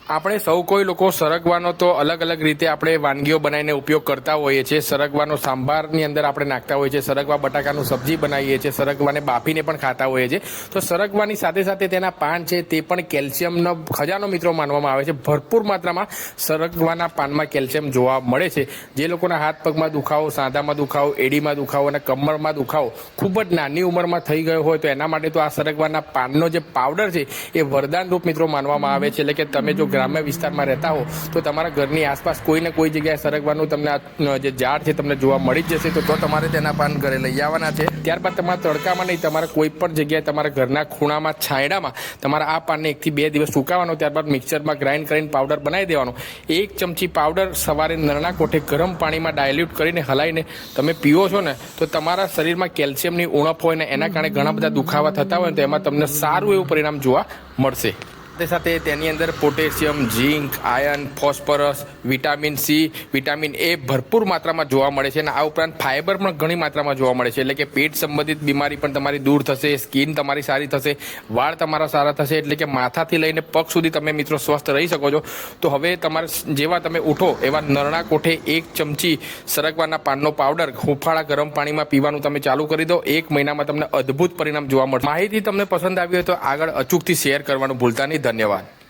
આપણે સૌ કોઈ લોકો સરગવાનો તો અલગ અલગ રીતે આપણે વાનગીઓ બનાવીને ઉપયોગ કરતા હોઈએ છીએ। સરગવાનો સાંભારની અંદર આપણે નાખતા હોઈએ છીએ, સરગવા બટાકાનું સબ્જી બનાવીએ છીએ, સરગવાને બાફીને પણ ખાતા હોઈએ છીએ। તો સરગવાની સાથે સાથે તેના પાન છે તે પણ કેલ્શિયમનો ખજાનો મિત્રો માનવામાં આવે છે। ભરપૂર માત્રામાં સરગવાના પાનમાં કેલ્શિયમ જોવા મળે છે। જે લોકોના હાથ પગમાં દુખાવો, સાંધામાં દુખાવો, એડીમાં દુખાવો અને કમરમાં દુખાવો ખૂબ જ નાની ઉંમરમાં થઈ ગયો હોય તો એના માટે તો આ સરગવાના પાનનો જે પાવડર છે એ વરદાન રૂપ મિત્રો માનવામાં આવે છે। એટલે કે તમે જો ગ્રામ્ય વિસ્તારમાં રહેતા હો તો તમારા ઘરની આસપાસ કોઈ ને કોઈ જગ્યાએ સરગવાનું તમને જે ઝાડ છે તમને જોવા મળી જ જશે। તો તમારે તેના પાન ઘરે લઈ આવવાના છે। ત્યારબાદ તમારા તડકામાં નહીં, તમારે કોઈ પણ જગ્યાએ તમારા ઘરના ખૂણામાં, છાંયડામાં તમારા આ પાનને 1 થી 2 દિવસ સુકાવવાનો। ત્યારબાદ મિક્સરમાં ગ્રાઇન્ડ કરીને પાવડર બનાવી દેવાનો। 1 ચમચી પાવડર સવારે નરણા કોઠે ગરમ પાણીમાં ડાયલ્યુટ કરીને હલાવીને તમે પીવો છો ને તો તમારા શરીરમાં કેલ્શિયમની ઉણપ હોય ને એના કારણે ઘણા બધા દુખાવા થતા હોય ને તો એમાં તમને સારું એવું પરિણામ જોવા મળશે। સાથે સાથે તેની અંદર potassium, zinc, iron, phosphorus, vitamin C, vitamin A ભરપૂર માત્રામાં જોવા મળે છે અને આ ઉપરાંત ફાઇબર પણ ઘણી માત્રામાં જોવા મળે છે। એટલે કે પેટ સંબંધિત બીમારી પણ તમારી દૂર થશે, સ્કિન તમારી સારી થશે, વાળ તમારા સારા થશે। એટલે કે માથાથી લઈને પગ સુધી તમે મિત્રો સ્વસ્થ રહી શકો છો। તો હવે તમારે જેવા તમે ઉઠો એવા નરણા કોઠે 1 ચમચી સરગવાના પાનનો પાવડર હુંફાળા ગરમ પાણીમાં પીવાનું તમે ચાલુ કરી દો। 1 મહિનામાં તમને અદ્ભુત પરિણામ જોવા મળશે। માહિતી તમને પસંદ આવી હોય તો આગળ અચૂકથી શેર કરવાનું ભૂલતા નહીં। ધન્યવાદ।